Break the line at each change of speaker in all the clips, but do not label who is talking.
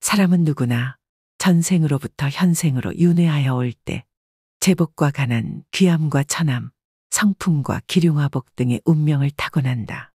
사람은 누구나 전생으로부터 현생으로 윤회하여 올 때 제복과 가난, 귀함과 천함, 성품과 기륭화복 등의 운명을 타고난다.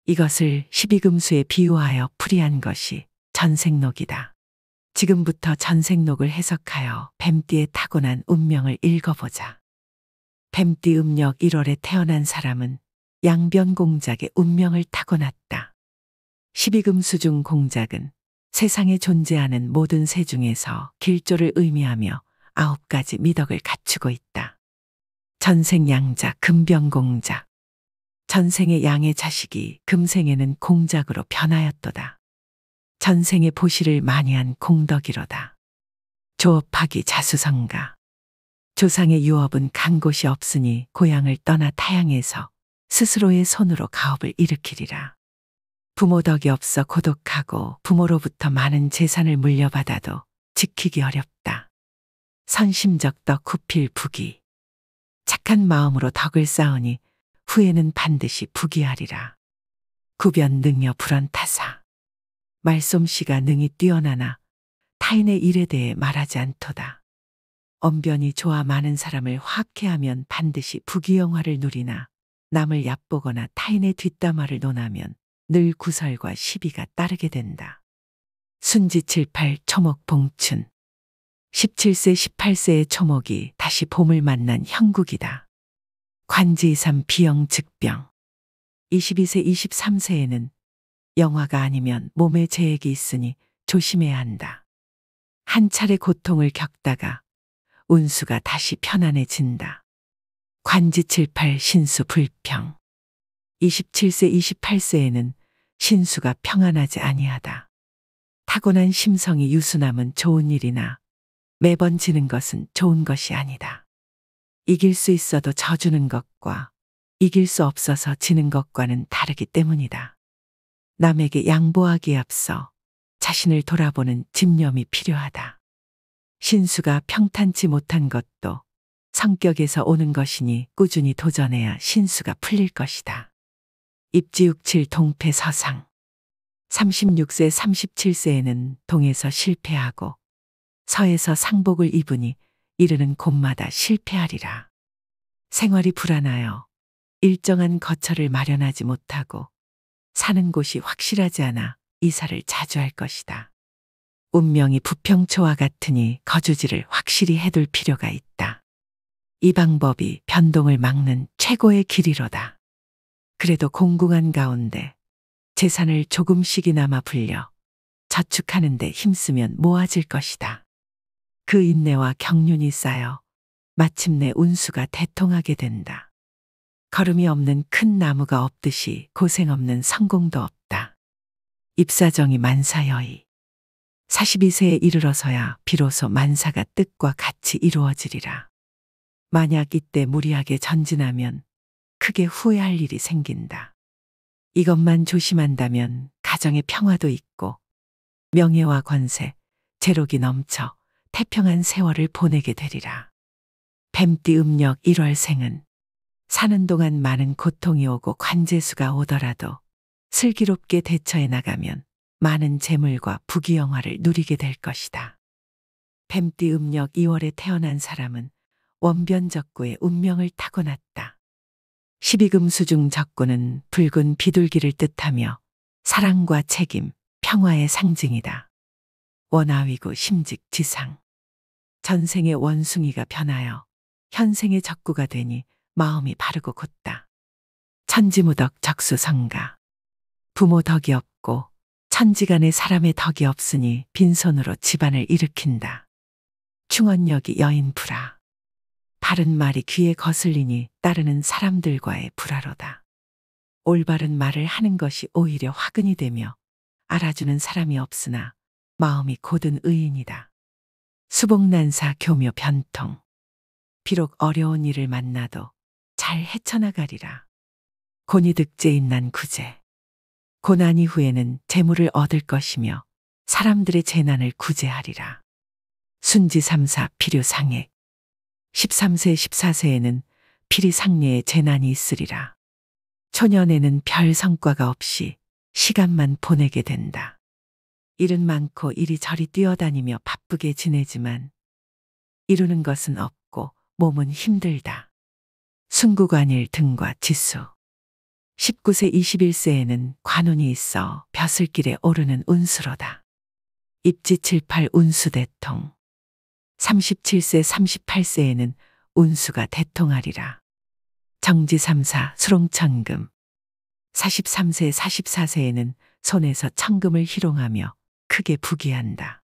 이것을 12금수에 비유하여 풀이한 것이 전생록이다. 지금부터 전생록을 해석하여 뱀띠에 타고난 운명을 읽어보자. 뱀띠 음력 1월에 태어난 사람은 양변공작의 운명을 타고났다. 12금수 중 공작은 세상에 존재하는 모든 새 중에서 길조를 의미하며 9가지 미덕을 갖추고 있다. 전생 양자 금변공작. 전생의 양의 자식이 금생에는 공작으로 변하였도다. 전생의 보시를 많이 한 공덕이로다. 조업하기 자수성가. 조상의 유업은 간 곳이 없으니 고향을 떠나 타향해서 스스로의 손으로 가업을 일으키리라. 부모 덕이 없어 고독하고 부모로부터 많은 재산을 물려받아도 지키기 어렵다. 선심적 덕 구필 부귀. 착한 마음으로 덕을 쌓으니 후에는 반드시 부귀하리라. 구변 능여 불언타사. 말솜씨가 능히 뛰어나나 타인의 일에 대해 말하지 않도다. 언변이 좋아 많은 사람을 화합케하면 반드시 부귀영화를 누리나 남을 얕보거나 타인의 뒷담화를 논하면 늘 구설과 시비가 따르게 된다. 순지 78 초목 봉춘. 17세 18세의 초목이 다시 봄을 만난 형국이다. 관지 3 비영 즉병. 22세 23세에는 영화가 아니면 몸에 재액이 있으니 조심해야 한다. 한 차례 고통을 겪다가 운수가 다시 편안해진다. 관지 78 신수 불평. 27세 28세에는 신수가 평안하지 아니하다. 타고난 심성이 유순함은 좋은 일이나 매번 지는 것은 좋은 것이 아니다. 이길 수 있어도 져주는 것과 이길 수 없어서 지는 것과는 다르기 때문이다. 남에게 양보하기에 앞서 자신을 돌아보는 집념이 필요하다. 신수가 평탄치 못한 것도 성격에서 오는 것이니 꾸준히 도전해야 신수가 풀릴 것이다. 입지육칠 동패 서상. 36세 37세에는 동에서 실패하고 서에서 상복을 입으니 이르는 곳마다 실패하리라. 생활이 불안하여 일정한 거처를 마련하지 못하고 사는 곳이 확실하지 않아 이사를 자주 할 것이다. 운명이 부평초와 같으니 거주지를 확실히 해둘 필요가 있다. 이 방법이 변동을 막는 최고의 길이로다. 그래도 공공한 가운데 재산을 조금씩이나마 불려 저축하는 데 힘쓰면 모아질 것이다. 그 인내와 경륜이 쌓여 마침내 운수가 대통하게 된다. 걸음이 없는 큰 나무가 없듯이 고생 없는 성공도 없다. 입사정이 만사여의. 42세에 이르러서야 비로소 만사가 뜻과 같이 이루어지리라. 만약 이때 무리하게 전진하면 크게 후회할 일이 생긴다. 이것만 조심한다면 가정의 평화도 있고 명예와 권세, 재록이 넘쳐 태평한 세월을 보내게 되리라. 뱀띠 음력 1월생은 사는 동안 많은 고통이 오고 관재수가 오더라도 슬기롭게 대처해 나가면 많은 재물과 부귀영화를 누리게 될 것이다. 뱀띠 음력 2월에 태어난 사람은 원변적구의 운명을 타고났다. 12금수 중 적구는 붉은 비둘기를 뜻하며 사랑과 책임, 평화의 상징이다. 원아위고 심직지상. 전생의 원숭이가 변하여 현생의 적구가 되니 마음이 바르고 곧다. 천지무덕 적수성가. 부모 덕이 없고 천지간의 사람의 덕이 없으니 빈손으로 집안을 일으킨다. 충언력이 여인불화. 바른 말이 귀에 거슬리니 따르는 사람들과의 불화로다. 올바른 말을 하는 것이 오히려 화근이 되며 알아주는 사람이 없으나 마음이 고든 의인이다. 수복난사 교묘 변통. 비록 어려운 일을 만나도 잘 헤쳐나가리라. 고니득제인 난 구제. 고난 이후에는 재물을 얻을 것이며 사람들의 재난을 구제하리라. 순지 3사 필요상액. 13세 14세에는 필히 상례의 재난이 있으리라. 초년에는 별 성과가 없이 시간만 보내게 된다. 일은 많고 이리저리 뛰어다니며 바쁘게 지내지만 이루는 것은 없고 몸은 힘들다. 순구관일 등과 지수. 19세 21세에는 관운이 있어 벼슬길에 오르는 운수로다. 입지 7, 8 운수 대통. 37세 38세에는 운수가 대통하리라. 정지 3, 4 수롱천금. 43세 44세에는 손에서 천금을 희롱하며 크게 부귀한다.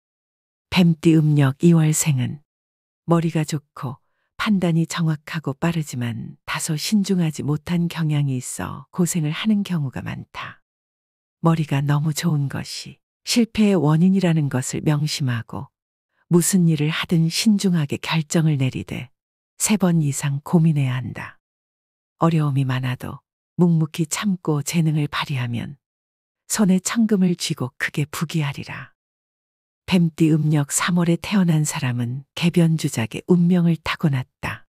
뱀띠 음력 2월생은 머리가 좋고 판단이 정확하고 빠르지만 다소 신중하지 못한 경향이 있어 고생을 하는 경우가 많다. 머리가 너무 좋은 것이 실패의 원인이라는 것을 명심하고 무슨 일을 하든 신중하게 결정을 내리되 3번 이상 고민해야 한다. 어려움이 많아도 묵묵히 참고 재능을 발휘하면 손에 천금을 쥐고 크게 부귀하리라. 뱀띠 음력 3월에 태어난 사람은 개변주작의 운명을 타고났다.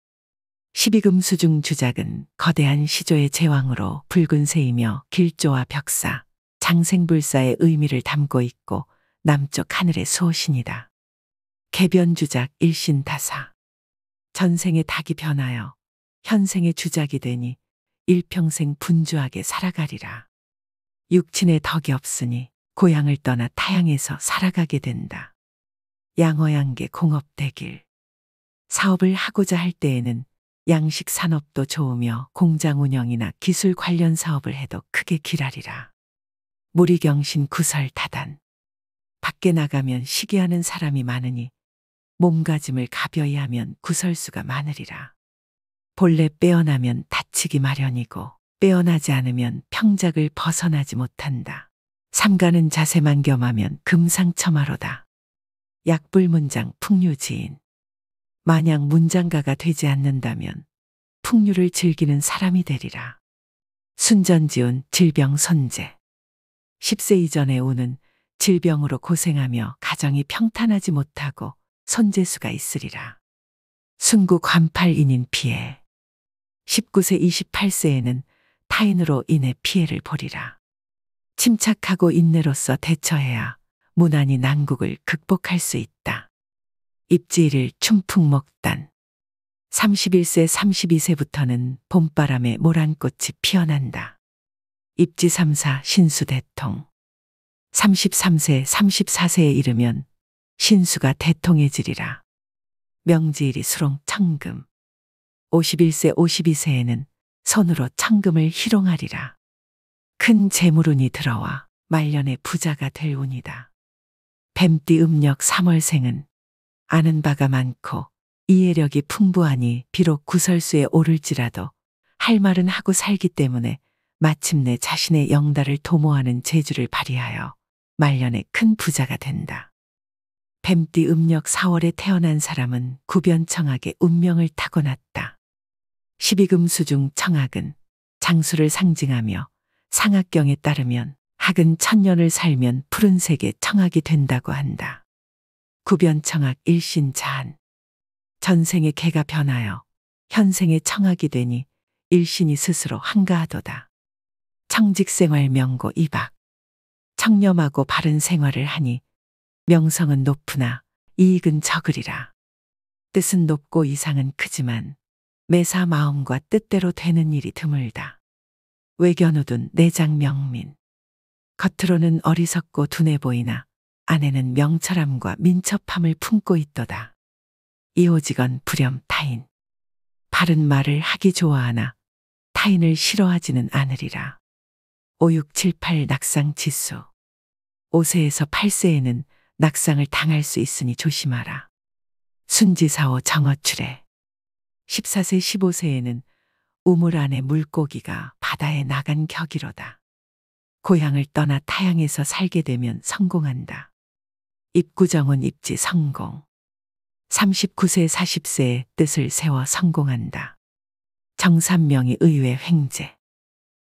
12금수중 주작은 거대한 시조의 제왕으로 붉은 새이며 길조와 벽사, 장생불사의 의미를 담고 있고 남쪽 하늘의 수호신이다. 개변주작 일신다사. 전생의 닭이 변하여 현생의 주작이 되니 일평생 분주하게 살아가리라. 육친의 덕이 없으니 고향을 떠나 타향에서 살아가게 된다. 양어양계 공업대길. 사업을 하고자 할 때에는 양식 산업도 좋으며 공장 운영이나 기술 관련 사업을 해도 크게 길하리라. 무리경신 구설타단. 밖에 나가면 시기하는 사람이 많으니 몸가짐을 가벼이 하면 구설수가 많으리라. 본래 빼어나면 다치기 마련이고 빼어나지 않으면 평작을 벗어나지 못한다. 삼가는 자세만 겸하면 금상첨화로다. 약불문장 풍류지인. 만약 문장가가 되지 않는다면 풍류를 즐기는 사람이 되리라. 순전지운 질병선제. 10세 이전의 운은 질병으로 고생하며 가정이 평탄하지 못하고 손재수가 있으리라. 순구 관팔인인 피해. 19세 28세에는 타인으로 인해 피해를 보리라. 침착하고 인내로서 대처해야 무난히 난국을 극복할 수 있다. 입지 1일 충풍목단. 31세 32세부터는 봄바람에 모란꽃이 피어난다. 입지 3, 4 신수대통. 33세 34세에 이르면 신수가 대통해지리라. 명지일이 수롱천금. 51세 52세에는 손으로 천금을 희롱하리라. 큰 재물운이 들어와 말년에 부자가 될 운이다. 뱀띠 음력 3월생은 아는 바가 많고 이해력이 풍부하니 비록 구설수에 오를지라도 할 말은 하고 살기 때문에 마침내 자신의 영달을 도모하는 재주를 발휘하여 말년에 큰 부자가 된다. 뱀띠 음력 4월에 태어난 사람은 구변청학의 운명을 타고났다. 12금수중 청학은 장수를 상징하며 상학경에 따르면 학은 1000년을 살면 푸른색의 청학이 된다고 한다. 구변청학 일신자한. 전생의 개가 변하여 현생의 청학이 되니 일신이 스스로 한가하도다. 청직생활 명고 이박. 청렴하고 바른 생활을 하니 명성은 높으나 이익은 적으리라. 뜻은 높고 이상은 크지만 매사 마음과 뜻대로 되는 일이 드물다. 외견우둔 내장 명민. 겉으로는 어리석고 둔해 보이나 안에는 명철함과 민첩함을 품고 있도다. 이호직언 불염 타인. 바른 말을 하기 좋아하나 타인을 싫어하지는 않으리라. 5, 6, 7, 8 낙상 지수. 5세에서 8세에는 낙상을 당할 수 있으니 조심하라. 순지사오 정어출해. 14세 15세에는 우물 안에 물고기가 바다에 나간 격이로다. 고향을 떠나 타향에서 살게 되면 성공한다. 입구정은 입지 성공. 39세 40세에 뜻을 세워 성공한다. 정산명이 의외 횡재.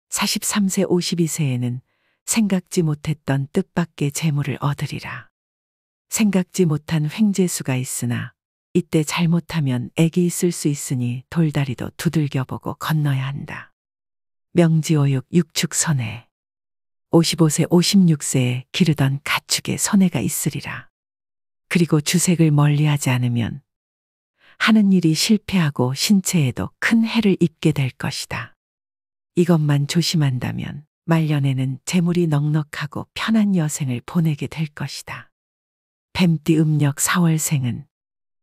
43세 52세에는 생각지 못했던 뜻밖의 재물을 얻으리라. 생각지 못한 횡재수가 있으나 이때 잘못하면 액이 있을 수 있으니 돌다리도 두들겨보고 건너야 한다. 명지오육 육축선해. 55세 56세에 기르던 가축에 손해가 있으리라. 그리고 주색을 멀리하지 않으면 하는 일이 실패하고 신체에도 큰 해를 입게 될 것이다. 이것만 조심한다면 말년에는 재물이 넉넉하고 편한 여생을 보내게 될 것이다. 뱀띠 음력 4월생은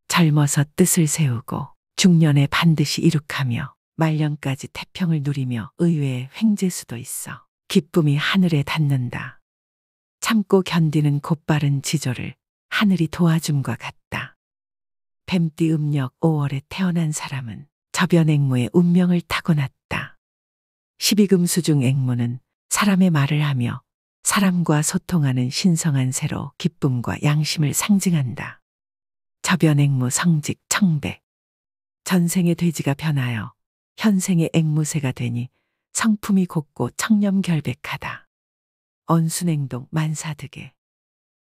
젊어서 뜻을 세우고 중년에 반드시 이룩하며 말년까지 태평을 누리며 의외의 횡재수도 있어 기쁨이 하늘에 닿는다. 참고 견디는 곧바른 지조를 하늘이 도와줌과 같다. 뱀띠 음력 5월에 태어난 사람은 저변앵무의 운명을 타고났다. 12금수 중 앵무는 사람의 말을 하며 사람과 소통하는 신성한 새로 기쁨과 양심을 상징한다. 저변앵무 성직 청백. 전생의 돼지가 변하여 현생의 앵무새가 되니 성품이 곱고 청렴결백하다. 언순행동 만사득에.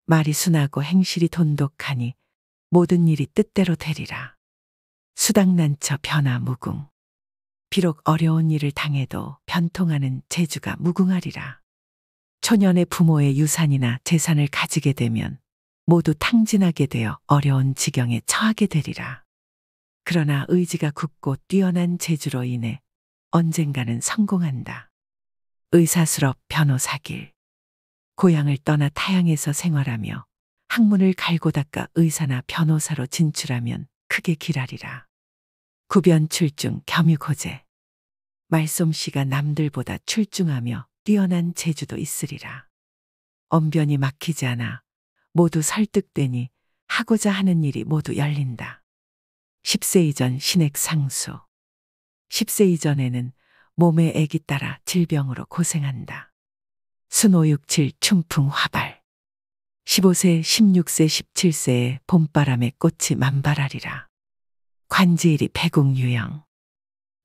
말이 순하고 행실이 돈독하니 모든 일이 뜻대로 되리라. 수당난처 변화무궁. 비록 어려운 일을 당해도 변통하는 재주가 무궁하리라. 초년의 부모의 유산이나 재산을 가지게 되면 모두 탕진하게 되어 어려운 지경에 처하게 되리라. 그러나 의지가 굳고 뛰어난 재주로 인해 언젠가는 성공한다. 의사수럽 변호사길. 고향을 떠나 타향에서 생활하며 학문을 갈고 닦아 의사나 변호사로 진출하면 크게 길하리라. 구변출중 겸유고제. 말솜씨가 남들보다 출중하며 뛰어난 재주도 있으리라. 언변이 막히지 않아 모두 설득되니 하고자 하는 일이 모두 열린다. 10세 이전 신액 상수. 10세 이전에는 몸의 액이 따라 질병으로 고생한다. 순오육칠 춘풍 화발. 15세, 16세, 17세에 봄바람에 꽃이 만발하리라. 관지일이 배궁유영.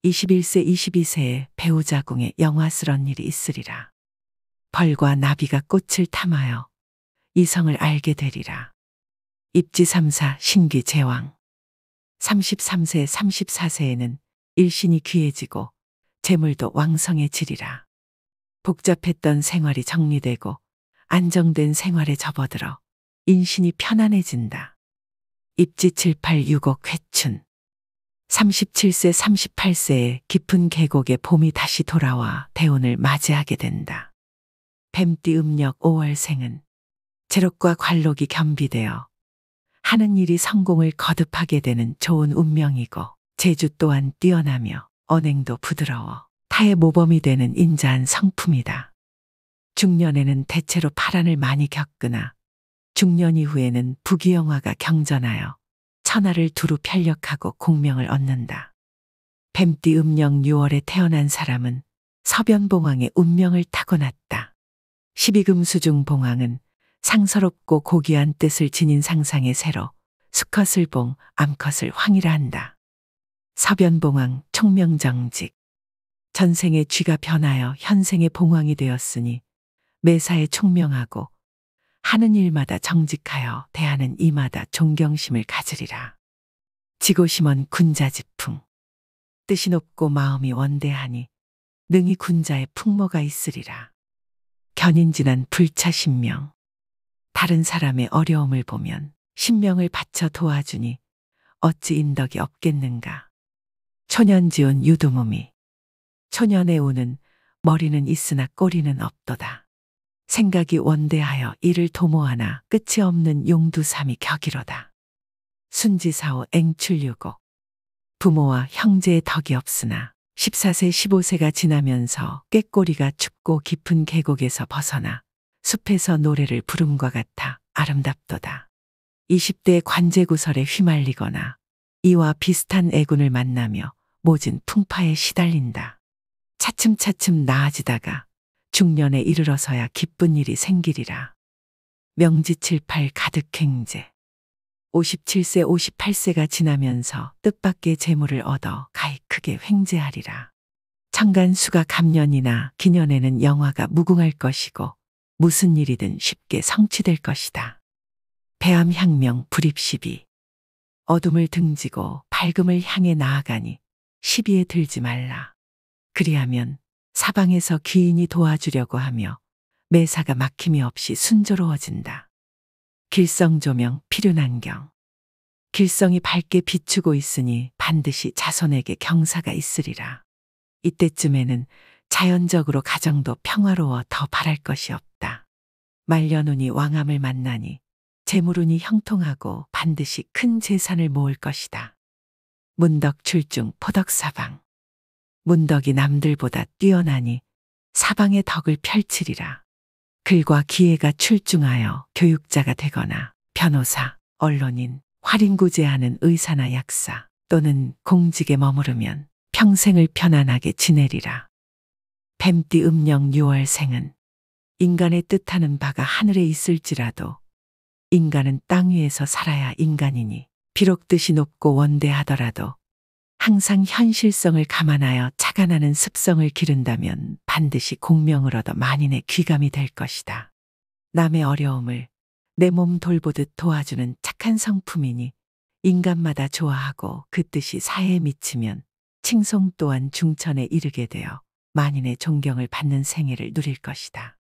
21세, 22세에 배우자궁에 영화스런 일이 있으리라. 벌과 나비가 꽃을 탐하여 이성을 알게 되리라. 입지삼사 신기제왕. 33세, 34세에는 일신이 귀해지고 재물도 왕성해지리라. 복잡했던 생활이 정리되고 안정된 생활에 접어들어 인신이 편안해진다. 입지 7865 회춘. 37세, 38세에 깊은 계곡에 봄이 다시 돌아와 대운을 맞이하게 된다. 뱀띠 음력 5월생은 제록과 관록이 겸비되어 하는 일이 성공을 거듭하게 되는 좋은 운명이고 재주 또한 뛰어나며 언행도 부드러워 타의 모범이 되는 인자한 성품이다. 중년에는 대체로 파란을 많이 겪으나 중년 이후에는 부귀영화가 경전하여 천하를 두루 편력하고 공명을 얻는다. 뱀띠 음력 6월에 태어난 사람은 서변봉황의 운명을 타고났다. 12금수 중 봉황은 상서롭고 고귀한 뜻을 지닌 상상의 새로 수컷을 봉, 암컷을 황이라 한다. 서변봉황 총명정직. 전생의 쥐가 변하여 현생의 봉황이 되었으니 매사에 총명하고 하는 일마다 정직하여 대하는 이마다 존경심을 가지리라. 지고심원 군자지풍. 뜻이 높고 마음이 원대하니 능히 군자의 풍모가 있으리라. 견인진한 불차신명. 다른 사람의 어려움을 보면 신명을 바쳐 도와주니 어찌 인덕이 없겠는가. 초년지운 유두무미. 초년의 운은 머리는 있으나 꼬리는 없도다. 생각이 원대하여 이를 도모하나 끝이 없는 용두삼이 격이로다. 순지사오 앵출유고. 부모와 형제의 덕이 없으나 14세 15세가 지나면서 꾀꼬리가 춥고 깊은 계곡에서 벗어나 숲에서 노래를 부름과 같아 아름답도다. 20대 관제구설에 휘말리거나 이와 비슷한 애군을 만나며 모진 풍파에 시달린다. 차츰차츰 나아지다가 중년에 이르러서야 기쁜 일이 생기리라. 명지칠팔 가득행제. 57세 58세가 지나면서 뜻밖의 재물을 얻어 가히 크게 횡재하리라. 청간수가 갑년이나 기년에는 영화가 무궁할 것이고 무슨 일이든 쉽게 성취될 것이다. 배암향명 불입시비. 어둠을 등지고 밝음을 향해 나아가니 시비에 들지 말라. 그리하면 사방에서 귀인이 도와주려고 하며 매사가 막힘이 없이 순조로워진다. 길성조명 필요난경. 길성이 밝게 비추고 있으니 반드시 자손에게 경사가 있으리라. 이때쯤에는 자연적으로 가정도 평화로워 더 바랄 것이 없다. 말년운이 왕암을 만나니 재물운이 형통하고 반드시 큰 재산을 모을 것이다. 문덕 출중 포덕사방. 문덕이 남들보다 뛰어나니 사방의 덕을 펼치리라. 글과 기회가 출중하여 교육자가 되거나 변호사, 언론인, 활인구제하는 의사나 약사 또는 공직에 머무르면 평생을 편안하게 지내리라. 뱀띠 음력 6월생은 인간의 뜻하는 바가 하늘에 있을지라도 인간은 땅 위에서 살아야 인간이니 비록 뜻이 높고 원대하더라도 항상 현실성을 감안하여 착안하는 습성을 기른다면 반드시 공명을 얻어 만인의 귀감이 될 것이다. 남의 어려움을 내 몸 돌보듯 도와주는 착한 성품이니 인간마다 좋아하고 그 뜻이 사회에 미치면 칭송 또한 중천에 이르게 되어 만인의 존경을 받는 생애를 누릴 것이다.